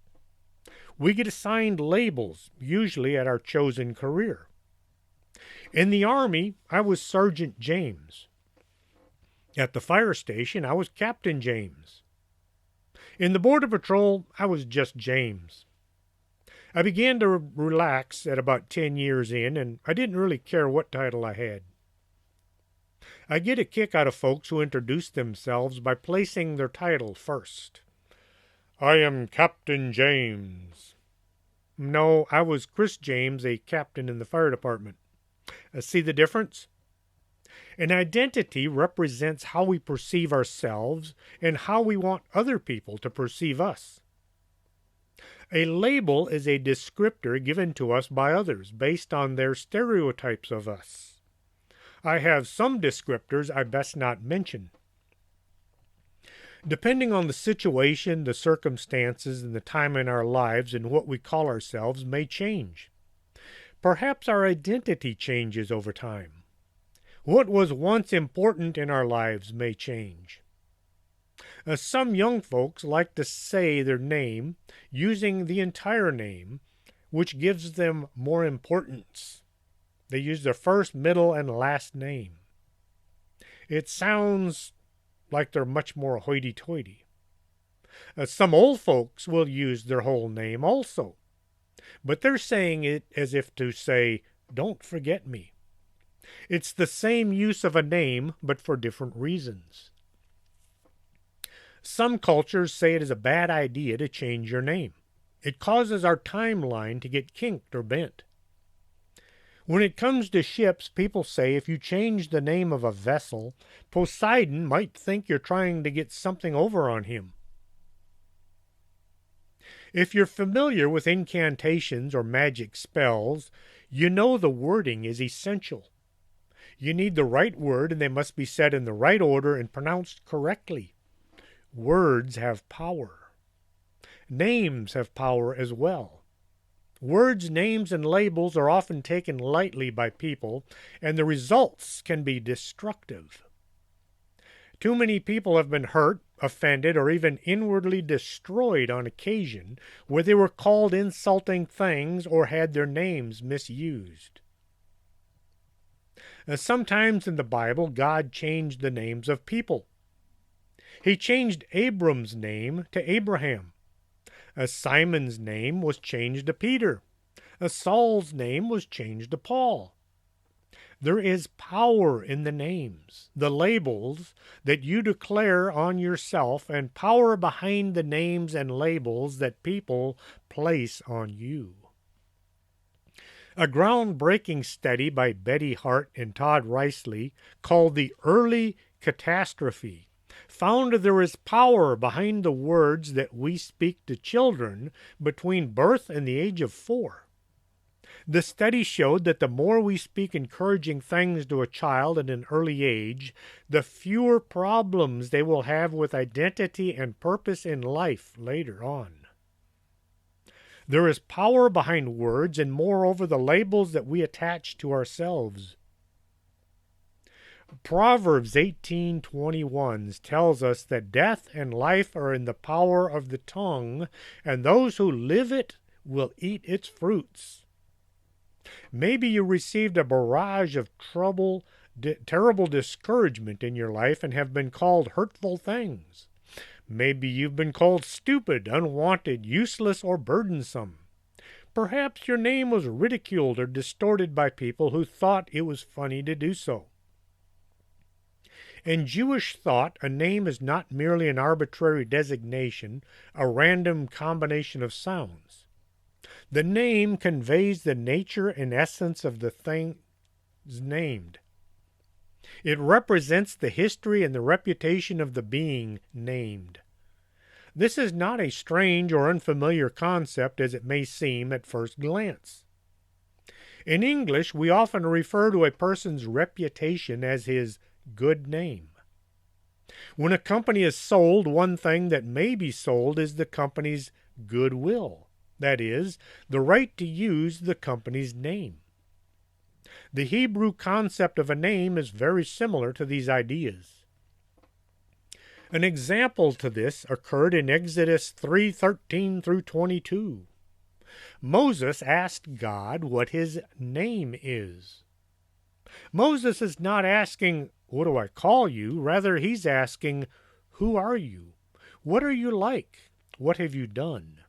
[SPEAKER 2] We get assigned labels, usually at our chosen career. In the Army, I was Sergeant James. At the fire station, I was Captain James. In the Border Patrol, I was just James. I began to relax at about 10 years in, and I didn't really care what title I had. I get a kick out of folks who introduce themselves by placing their title first. I am Captain James. No, I was Chris James, a captain in the fire department. See the difference? An identity represents how we perceive ourselves and how we want other people to perceive us. A label is a descriptor given to us by others based on their stereotypes of us. I have some descriptors I best not mention. Depending on the situation, the circumstances, and the time in our lives and what we call ourselves may change. Perhaps our identity changes over time. What was once important in our lives may change. Some young folks like to say their name using the entire name, which gives them more importance. They use their first, middle, and last name. It sounds like they're much more hoity-toity. Some old folks will use their whole name also, but they're saying it as if to say, "Don't forget me." It's the same use of a name, but for different reasons. Some cultures say it is a bad idea to change your name. It causes our timeline to get kinked or bent. When it comes to ships, people say if you change the name of a vessel, Poseidon might think you're trying to get something over on him. If you're familiar with incantations or magic spells, you know the wording is essential. You need the right word, and they must be said in the right order and pronounced correctly. Words have power. Names have power as well. Words, names, and labels are often taken lightly by people, and the results can be destructive. Too many people have been hurt, offended, or even inwardly destroyed on occasion where they were called insulting things or had their names misused. Sometimes in the Bible, God changed the names of people. He changed Abram's name to Abraham. Simon's name was changed to Peter. Saul's name was changed to Paul. There is power in the names, the labels that you declare on yourself, and power behind the names and labels that people place on you. A groundbreaking study by Betty Hart and Todd Risley called The Early Catastrophe found there is power behind the words that we speak to children between birth and the age of 4. The study showed that the more we speak encouraging things to a child at an early age, the fewer problems they will have with identity and purpose in life later on. There is power behind words and moreover the labels that we attach to ourselves. Proverbs 18:21 tells us that death and life are in the power of the tongue, and those who live it will eat its fruits. Maybe you received a barrage of terrible discouragement in your life and have been called hurtful things. Maybe you've been called stupid, unwanted, useless, or burdensome. Perhaps your name was ridiculed or distorted by people who thought it was funny to do so. In Jewish thought, a name is not merely an arbitrary designation, a random combination of sounds. The name conveys the nature and essence of the thing named. It represents the history and the reputation of the being named. This is not a strange or unfamiliar concept as it may seem at first glance. In English, we often refer to a person's reputation as his good name. When a company is sold, one thing that may be sold is the company's goodwill. That is, the right to use the company's name. The Hebrew concept of a name is very similar to these ideas. An example to this occurred in Exodus 3:13 through 22. Moses asked God what his name is. Moses is not asking, "What do I call you?" Rather, he's asking, "Who are you? What are you like? What have you done?"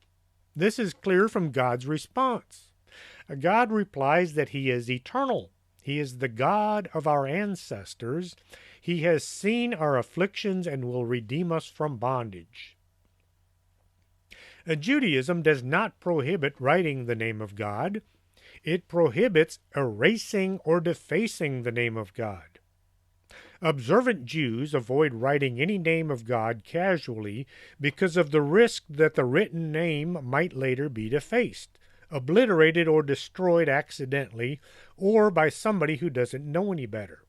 [SPEAKER 2] This is clear from God's response. God replies that he is eternal. He is the God of our ancestors. He has seen our afflictions and will redeem us from bondage. Judaism does not prohibit writing the name of God. It prohibits erasing or defacing the name of God. Observant Jews avoid writing any name of God casually because of the risk that the written name might later be defaced, obliterated, or destroyed accidentally, or by somebody who doesn't know any better.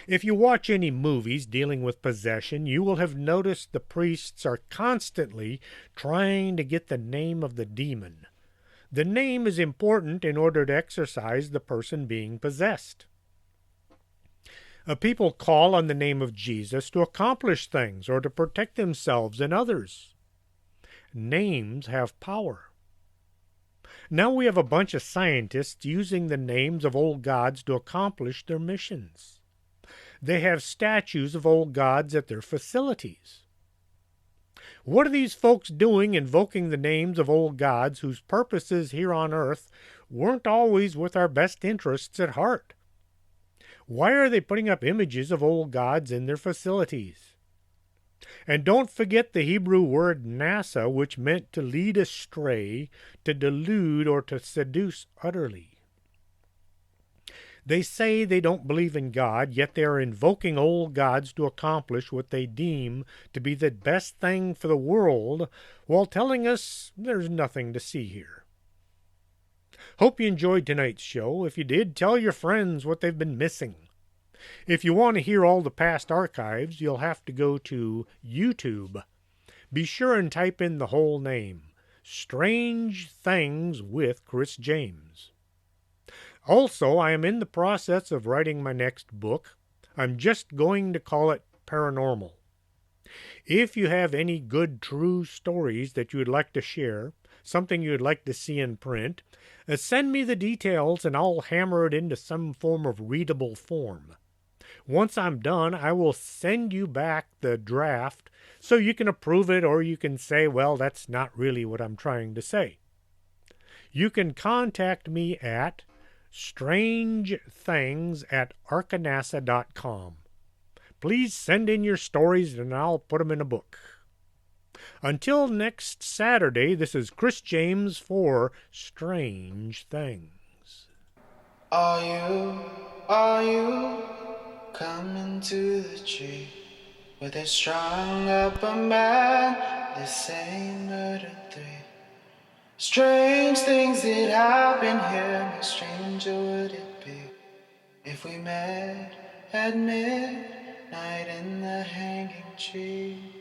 [SPEAKER 2] If you watch any movies dealing with possession, you will have noticed the priests are constantly trying to get the name of the demon. The name is important in order to exorcise the person being possessed. People call on the name of Jesus to accomplish things or to protect themselves and others. Names have power. Now we have a bunch of scientists using the names of old gods to accomplish their missions. They have statues of old gods at their facilities. What are these folks doing invoking the names of old gods whose purposes here on earth weren't always with our best interests at heart? Why are they putting up images of old gods in their facilities? And don't forget the Hebrew word nasa, which meant to lead astray, to delude, or to seduce utterly. They say they don't believe in God, yet they are invoking old gods to accomplish what they deem to be the best thing for the world, while telling us there's nothing to see here. Hope you enjoyed tonight's show. If you did, tell your friends what they've been missing. If you want to hear all the past archives, you'll have to go to YouTube. Be sure and type in the whole name, Strange Things with Chris James. Also, I am in the process of writing my next book. I'm just going to call it Paranormal. If you have any good true stories that you would like to share, something you would like to see in print, send me the details and I'll hammer it into some form of readable form. Once I'm done, I will send you back the draft so you can approve it, or you can say, well, that's not really what I'm trying to say. You can contact me at strangethings@arcanasa.com. Please send in your stories and I'll put them in a book. Until next Saturday, this is Chris James for Strange Things.
[SPEAKER 1] Are you coming to the tree where they strung up a man, the same murder three? Strange things that happen here, how stranger would it be if we met at midnight in the hanging tree?